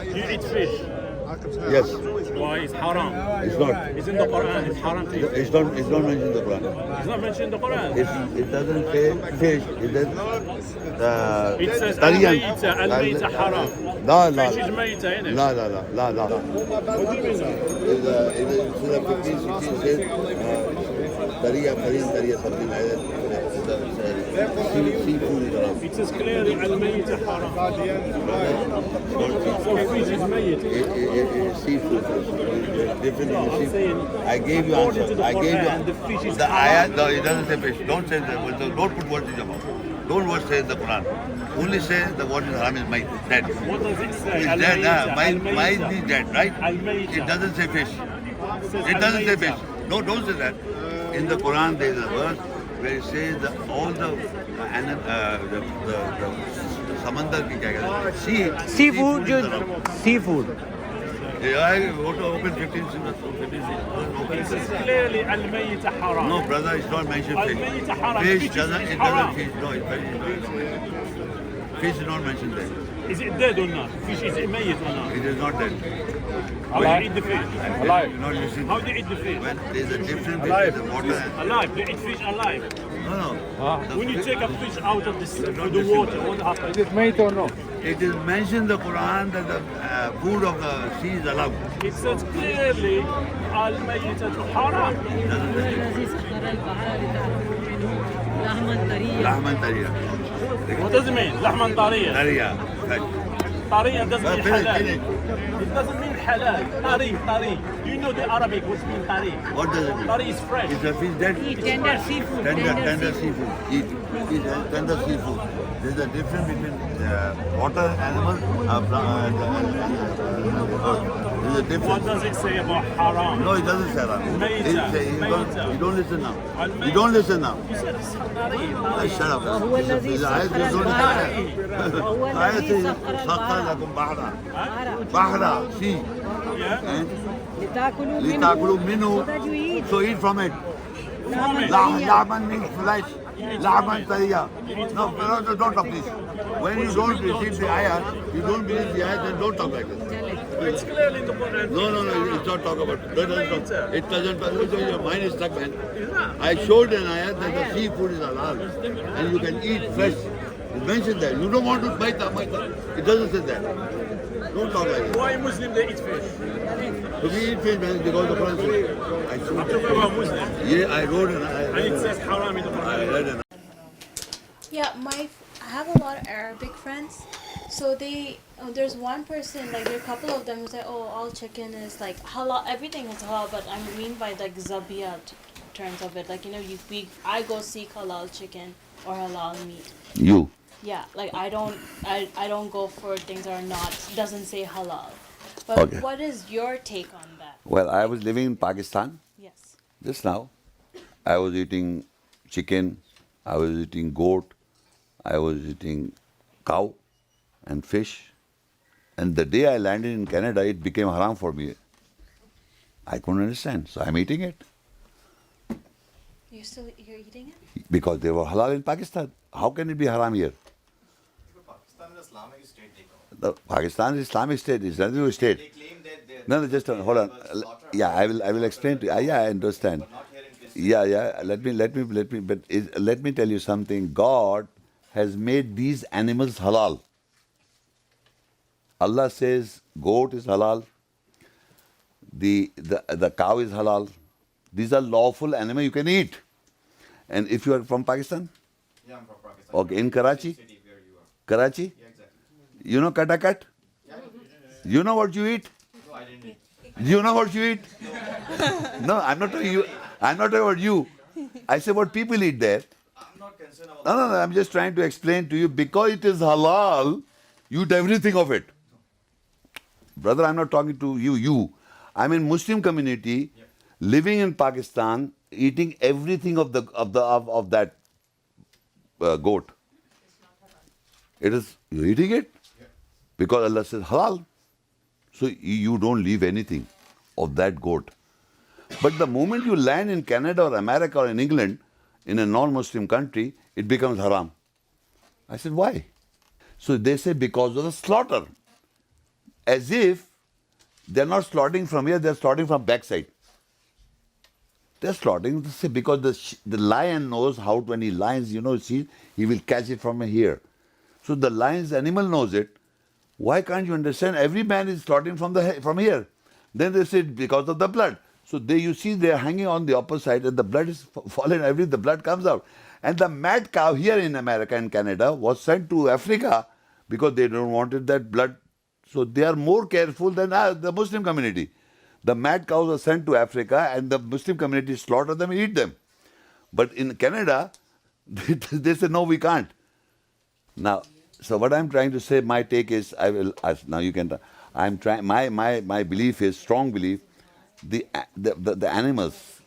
You eat fish. Yes. Why? It's haram. It's not. It's in the Qur'an. It's haram to eat fish. It's not mentioned in the Quran. It's not mentioned in the Qur'an. It doesn't say fish. It says It says tariyan. al-mayta haram. La la. Fish is mayta, isn't it? La la la la la. In Surah 15, 16 says tariya, something like that. Seafood is haram. It says clearly al-mayta haram. So fish is mayta. Seafood. Different No, I'm seafood. saying, I gave you according answer. to the I gave you Quran, the fish is the haram. ayat. No, it doesn't say fish. Don't say that. Don't put words in your mouth. Don't words say in the Quran. Only say the word is haram is dead. What does it say? It's dead. Al-mayta, Might be dead, right? Al-mayta. It doesn't say fish. says It doesn't say al-mayta. fish. No, don't say that. In the Quran, there is a verse where it says that all the samandar ki kya kehte hain? Seafood, is haram. seafood. Yeah, I go to open 15 minutes. It says clearly al-mayta haram. No, brother, it's not mentioned fish. Al-mayta haram. Fish Fish doesn't, is it haram. doesn't fish. No, it's very Fish is not mentioned there. Is it dead or not? Fish is it mayit or not? It is not dead. How do you eat the fish? Alive. You're not listening. How do you eat the fish? When there's a difference between the water and... Alive. You eat fish alive. No. When you take a fish out of the water, what happens? Is it meat or no? It is mentioned in the Quran that the food of the sea is allowed. It says clearly al-maytatu haram. Rahman Tariya. What does it mean? Lahman tariya. Tariya. Right. Tariya doesn't mean Finish, halal. finish. It doesn't mean halal. Tari. Do you know the Arabic what means tari? What does it mean? Tari is fresh. Is the fish dead? Tender seafood. Tender seafood. Eat tender seafood. There's a difference between water animal. There's a What difference. does it say about haram? No, it doesn't say that. Mayta. You don't listen now. You don't listen now. You said it's tari. Shut up. وهو الذي سخر البحر وهو الذي سخر البحر Bahra, sea. Yeah? لتاكلوا لتاكلوا منه منه. so that you eat. So eat from it. لحما طريا. Lahman means flesh. Lahman tariya. No, don't talk please. When you don't receive the ayat, you don't believe the ayat, then don't talk like this. It's clearly in the Quran. No, it's not talk about it. It doesn't talk. Your mind is stuck, man. I showed an ayat that the seafood is halal and you can eat fresh. It mentioned that. You don't want to maita. It doesn't say that. Don't talk like that. Why Muslim they eat fish? So we eat fish, man, because the Quran says. I showed I'm talking about Muslim. Yeah, I wrote And an it says haram in the I Quran. read an Yeah, I have a lot of Arabic friends. So there's one person, like there are a couple of them who say, oh, all chicken is like halal, everything is halal, but I mean by like zabiya terms of it. Like, I go seek halal chicken or halal meat. You. Yeah, like I don't go for things that are not, doesn't say halal. But Okay. what is your take on that? Well, I was living in Pakistan Yes. just now. I was eating chicken, I was eating goat, I was eating cow and fish. And the day I landed in Canada, it became haram for me. I couldn't understand, so I'm eating it. You're eating it? Because they were halal in Pakistan. How can it be haram here? Pakistan is Islamic state, they call. The Pakistan is Islamic state, it's nothing to do with state. They claim that they No, just hold on. Yeah, I will explain to you. Yeah, I understand. not here in Christian. Let me tell you something. God has made these animals halal. Allah says goat is halal. The cow is halal. These are lawful animals you can eat. And if you are from Pakistan, Yeah, I'm from Pakistan. okay, in Karachi, City where you are. Karachi, Yeah, exactly. you know katakat? You know what you eat? No, I didn't eat. You know what you eat? No, I'm not talking you. I'm not talking about you. I say what people eat there. I'm not concerned about No. I'm just trying to explain to you. Because it is halal, you eat everything of it. Brother, I'm not talking to you. I'm in Muslim community, living in Pakistan, eating everything of that goat. It is you're eating it because Allah says halal. So you don't leave anything of that goat. But the moment you land in Canada or America or in England, in a non-Muslim country, it becomes haram. I said, why? So they say because of the slaughter. as if they're not slaughtering from here, they're slaughtering from backside. They're slaughtering because the lion knows how when he lions, see, he will catch it from here. So the lion's animal knows it. Why can't you understand? Every man is slaughtering from here. Then they say because of the blood. So you see they are hanging on the upper side and the blood is falling, the blood comes out. And the mad cow here in America and Canada was sent to Africa because they don't wanted that blood. So they are more careful than the Muslim community. The mad cows are sent to Africa and the Muslim community slaughter them and eat them. But in Canada, they say, no, we can't. Now, so what I'm trying to say, my take is, now you can, I'm trying, my belief is, strong belief, the animals,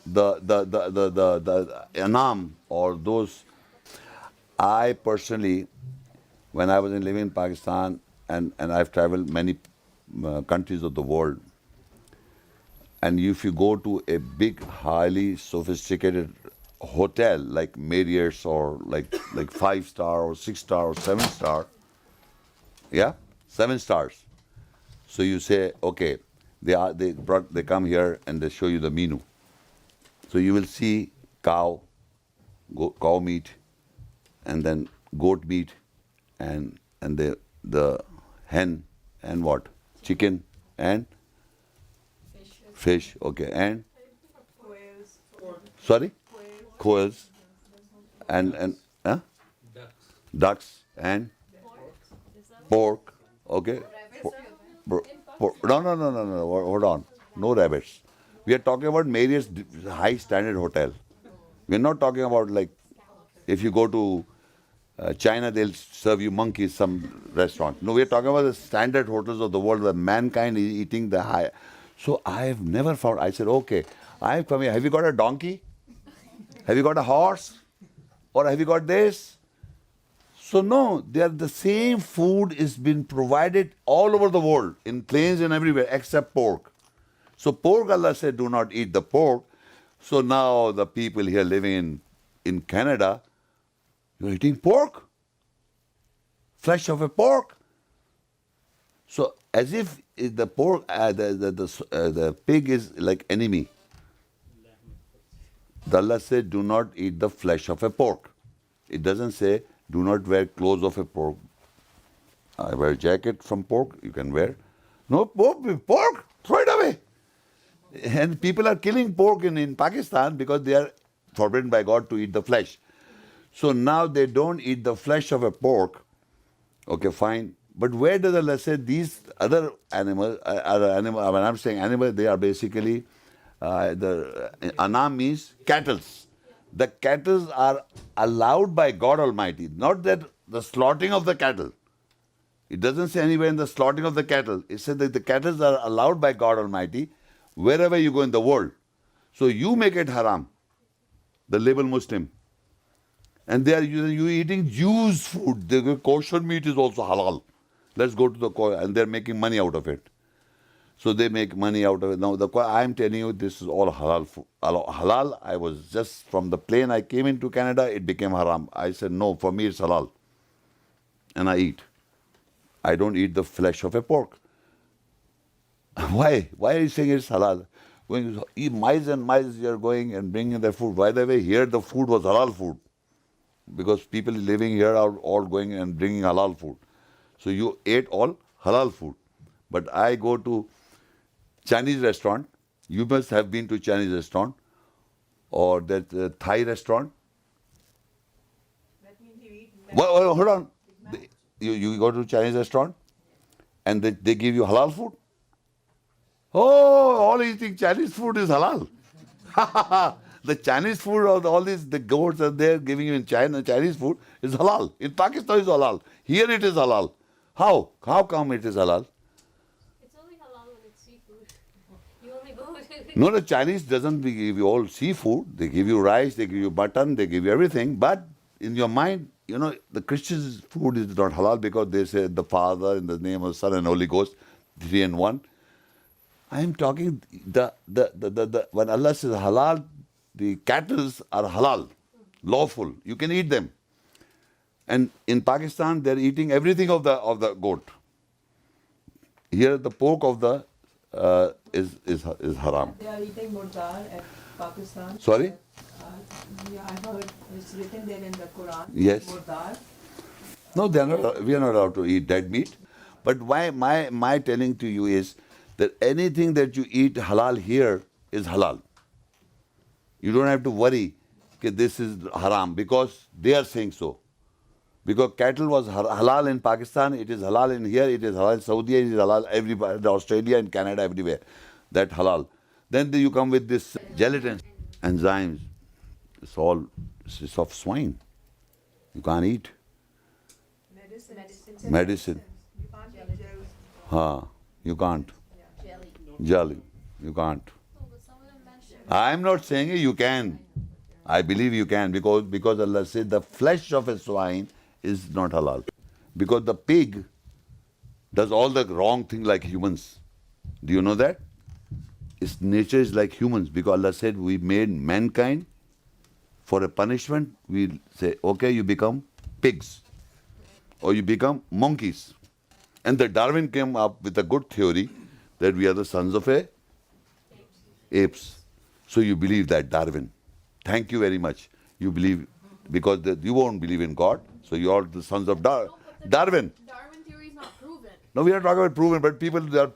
the anam or those, I personally, when I was living in Pakistan and I've traveled many countries of the world, and if you go to a big, highly sophisticated hotel like Marriott's or like 5-star or 6-star or 7-star, 7 stars. So you say, okay, they come here and they show you the menu. So you will see cow meat, and then goat meat, and the hen, and what? Chicken and fish, okay, and sorry, quails, and ducks and pork, okay. No, hold on, no rabbits. We are talking about Marriott's high standard hotel. We are not talking about like if you go to China, they'll serve you monkeys, some restaurant. No, we are talking about the standard hotels of the world where mankind is eating the high. So I've never found, I said, okay, I've come here. Have you got a donkey? Have you got a horse? Or have you got this? So no, the same food is being provided all over the world, in plains and everywhere, except pork. So pork, Allah said, do not eat the pork. So now the people here living in Canada, you're eating pork? Flesh of a pork? So as if the pork, the pig is like enemy. The Allah said, do not eat the flesh of a pork. It doesn't say, do not wear clothes of a pork. I wear a jacket from pork, you can wear. No, pork, throw it away. And people are killing pork in Pakistan because they are forbidden by God to eat the flesh. So now they don't eat the flesh of a pork. Okay, fine. But where does Allah say these other animals, when I'm saying animal, they are basically, the anam means cattle. The cattle are allowed by God Almighty, not that the slaughtering of the cattle. It doesn't say anywhere in the slaughtering of the cattle. It says that the cattle are allowed by God Almighty wherever you go in the world. So you make it haram, the label Muslim. And they are you eating Jews' food. The kosher meat is also halal. Let's go to the kosher, and they're making money out of it. So they make money out of it. Now, I'm telling you, this is all halal food. Halal, I was just from the plane I came into Canada, it became haram. I said, no, for me it's halal. And I eat. I don't eat the flesh of a pork. Why? Why are you saying it's halal? When you eat miles and miles, you're going and bringing their food. By the way, here the food was halal food. Because people living here are all going and bringing halal food. So you ate all halal food. But I go to Chinese restaurant. You must have been to Chinese restaurant or that Thai restaurant. That means you eat Well, hold on. You go to Chinese restaurant and they give you halal food. Oh, all eating Chinese food is halal. The Chinese food or all these, the goats are there giving you in China, Chinese food is halal. In Pakistan it's halal. Here it is halal. How? How come it is halal? It's only halal when it's seafood. You only go No, the Chinese doesn't give you all seafood. They give you rice, they give you mutton, they give you everything. But in your mind, the Christians' food is not halal because they say the Father in the name of Son and Holy Ghost, 3 in 1. I am talking when Allah says halal, the cattle are halal, lawful. You can eat them. And in Pakistan, they're eating everything of the goat. Here the pork of the is haram. They are eating murdar at Pakistan. Sorry? Yeah, I heard it's written there in the Quran. Yes. Murdar. No, they are not. We are not allowed to eat dead meat. But why my telling to you is that anything that you eat halal here is halal. You don't have to worry that this is haram because they are saying so. Because cattle was halal in Pakistan, it is halal in here, it is halal in Saudi, it is halal everywhere, Australia and Canada, everywhere. That halal. Then you come with this gelatin, enzymes. It's of swine. You can't eat. Medicine. You can't. Jelly. You can't. I'm not saying you can. I believe you can because Allah said the flesh of a swine is not halal. Because the pig does all the wrong thing like humans. Do you know that? Its nature is like humans because Allah said we made mankind for a punishment. We say, okay, you become pigs or you become monkeys. And the Darwin came up with a good theory that we are the sons of apes. So you believe that, Darwin. Thank you very much. You believe, because you won't believe in God, so you are the sons of Darwin. Darwin theory is not proven. No, we are talking about proven, but people are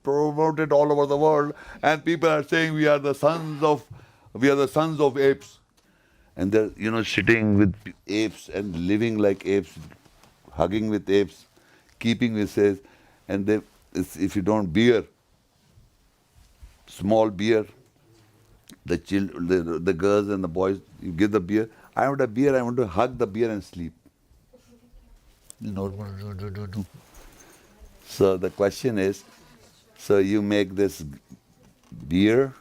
promoted all over the world, and people are saying we are the sons of apes. And they're, sitting with apes and living like apes, hugging with apes, keeping with apes, and if you don't beer, small beer, the girls and the boys, you give the beer. I want a beer, I want to hug the beer and sleep. Normal. So the question is, so you make this beer,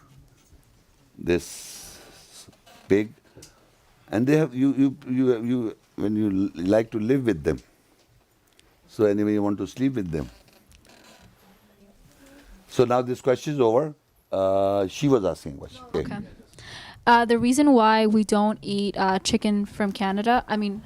this pig, and they have you when you like to live with them. So anyway, you want to sleep with them. So now this question is over. She was asking a question. Okay. The reason why we don't eat chicken from Canada, I mean,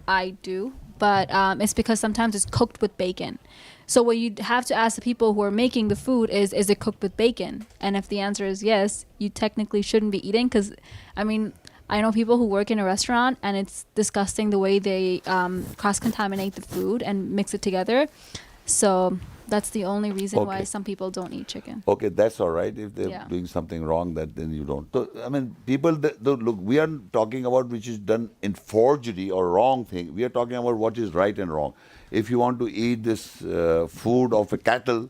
I do, but it's because sometimes it's cooked with bacon. So what you have to ask the people who are making the food is it cooked with bacon? And if the answer is yes, you technically shouldn't be eating because, I mean, I know people who work in a restaurant and it's disgusting the way they cross-contaminate the food and mix it together. So that's the only reason why some people don't eat chicken. Okay, that's all right. If they're doing something wrong, then you don't. So, I mean, people, look, we are talking about which is done in forgery or wrong thing. We are talking about what is right and wrong. If you want to eat this food of a cattle,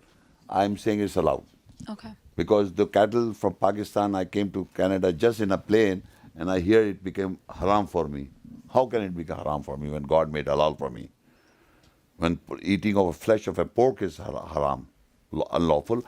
I'm saying it's allowed. Okay. Because the cattle from Pakistan, I came to Canada just in a plane, and I hear it became haram for me. How can it become haram for me when God made halal for me? When eating of flesh of a pork is haram, unlawful.